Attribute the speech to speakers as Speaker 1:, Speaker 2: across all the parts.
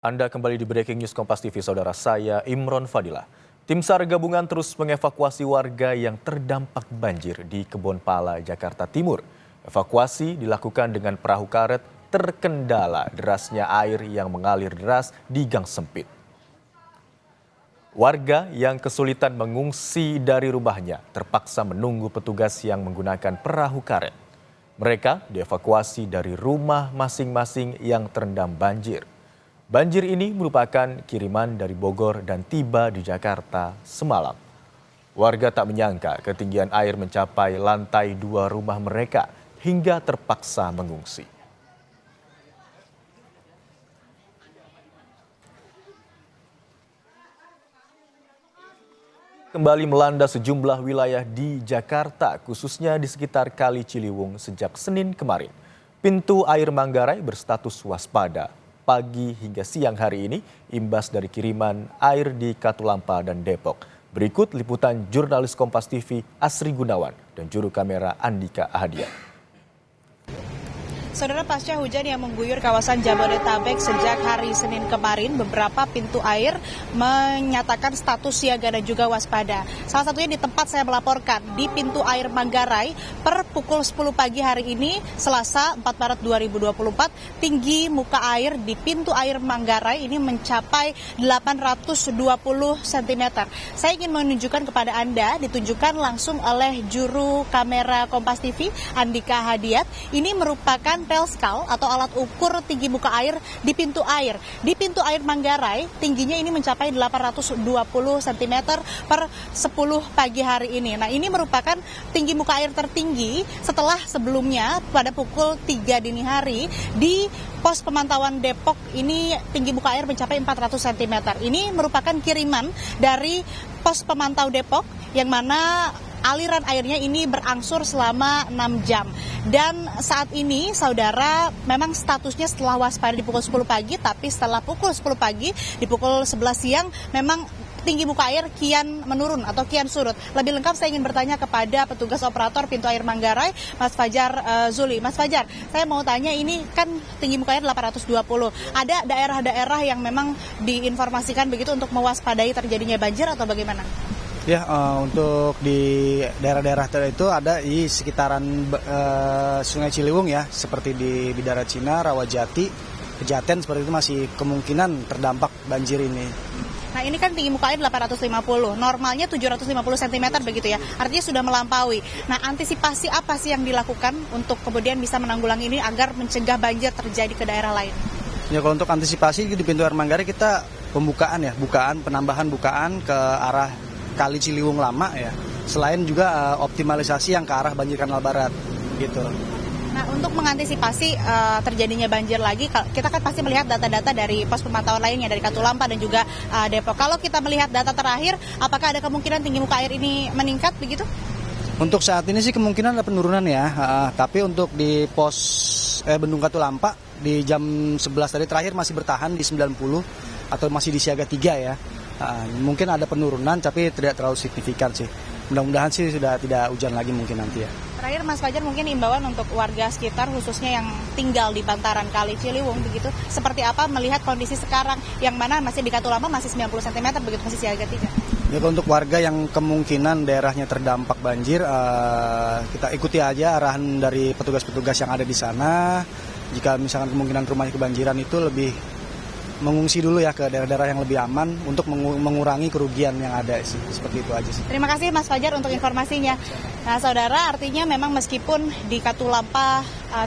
Speaker 1: Anda kembali di Breaking News Kompas TV, saudara saya Imron Fadilah. Tim SAR gabungan terus mengevakuasi warga yang terdampak banjir di Kebonpala, Jakarta Timur. Evakuasi dilakukan dengan perahu karet terkendala derasnya air yang mengalir deras di gang sempit. Warga yang kesulitan mengungsi dari rumahnya terpaksa menunggu petugas yang menggunakan perahu karet. Mereka dievakuasi dari rumah masing-masing yang terendam banjir. Banjir ini merupakan kiriman dari Bogor dan tiba di Jakarta semalam. Warga tak menyangka ketinggian air mencapai lantai 2 rumah mereka hingga terpaksa mengungsi. Kembali melanda sejumlah wilayah di Jakarta, khususnya di sekitar Kali Ciliwung sejak Senin kemarin. Pintu air Manggarai berstatus waspada. Pagi hingga siang hari ini, imbas dari kiriman air di Katulampa dan Depok. Berikut liputan jurnalis Kompas TV Asri Gunawan dan juru kamera Andika Ahadian.
Speaker 2: Saudara, pasca hujan yang mengguyur kawasan Jabodetabek sejak hari Senin kemarin, beberapa pintu air menyatakan status siaga dan juga waspada. Salah satunya di tempat saya melaporkan, di pintu air Manggarai, per pukul 10 pagi hari ini, Selasa 4 Maret 2024, tinggi muka air di pintu air Manggarai ini mencapai 820 cm. Saya ingin menunjukkan kepada Anda, ditunjukkan langsung oleh juru kamera Kompas TV, Andika Ahadian. Ini merupakan pelskal atau alat ukur tinggi muka air di pintu air. Di pintu air Manggarai, tingginya ini mencapai 820 cm per 10 pagi hari ini. Nah, ini merupakan tinggi muka air tertinggi setelah sebelumnya pada pukul 3 dini hari di pos pemantauan Depok ini tinggi muka air mencapai 400 cm. Ini merupakan kiriman dari pos pemantau Depok yang mana aliran airnya ini berangsur selama 6 jam. Dan saat ini, saudara, memang statusnya setelah waspada di pukul 10 pagi, tapi setelah pukul 10 pagi, di pukul 11 siang, memang tinggi muka air kian menurun atau kian surut. Lebih lengkap saya ingin bertanya kepada petugas operator pintu air Manggarai, Mas Fajar Zuli. Mas Fajar, saya mau tanya, ini kan tinggi muka air 820. Ada daerah-daerah yang memang diinformasikan begitu untuk mewaspadai terjadinya banjir atau bagaimana?
Speaker 3: Ya, untuk di daerah-daerah itu ada di sekitaran Sungai Ciliwung ya, seperti di Bidara Cina, Rawajati, Pejaten, seperti itu masih kemungkinan terdampak banjir ini.
Speaker 2: Nah, ini kan tinggi muka air 850, normalnya 750 cm begitu ya, artinya sudah melampaui. Nah, antisipasi apa sih yang dilakukan untuk kemudian bisa menanggulangi ini agar mencegah banjir terjadi ke daerah lain?
Speaker 3: Ya, kalau untuk antisipasi di pintu air Manggarai kita penambahan bukaan ke arah Kali Ciliwung lama ya, selain juga optimalisasi yang ke arah banjir Kanal Barat gitu.
Speaker 2: Nah, untuk mengantisipasi terjadinya banjir lagi, kita kan pasti melihat data-data dari pos pemantauan lainnya, dari Katulampa dan juga Depok. Kalau kita melihat data terakhir, apakah ada kemungkinan tinggi muka air ini meningkat begitu?
Speaker 3: Untuk saat ini sih kemungkinan ada penurunan ya, tapi untuk di pos Bendung Katulampa di jam 11 tadi terakhir masih bertahan di 90 atau masih di siaga 3 ya. Mungkin ada penurunan tapi tidak terlalu signifikan sih. Mudah-mudahan sih sudah tidak hujan lagi mungkin nanti ya.
Speaker 2: Terakhir, Mas Fajar, mungkin imbauan untuk warga sekitar khususnya yang tinggal di bantaran Kali Ciliwung begitu, seperti apa melihat kondisi sekarang yang mana masih di Katulampa masih 90 cm begitu, masih siaga 3.
Speaker 3: Ya, untuk warga yang kemungkinan daerahnya terdampak banjir, kita ikuti aja arahan dari petugas-petugas yang ada di sana. Jika misalkan kemungkinan rumahnya kebanjiran, itu lebih mengungsi dulu ya ke daerah-daerah yang lebih aman untuk mengurangi kerugian yang ada sih. Seperti itu aja sih.
Speaker 2: Terima kasih Mas Fajar untuk informasinya. Nah, saudara, artinya memang meskipun di Katulampa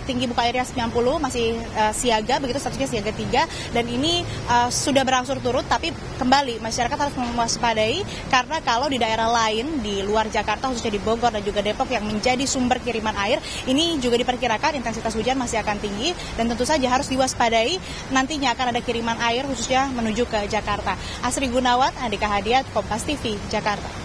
Speaker 2: tinggi muka airnya 90 masih siaga, begitu statusnya siaga 3, dan ini sudah berangsur turut, tapi kembali masyarakat harus mewaspadai karena kalau di daerah lain di luar Jakarta, khususnya di Bogor dan juga Depok yang menjadi sumber kiriman air, ini juga diperkirakan intensitas hujan masih akan tinggi dan tentu saja harus diwaspadai, nantinya akan ada kiriman air khususnya menuju ke Jakarta. Asri Gunawan, Andika Ahadian, Kompas TV, Jakarta.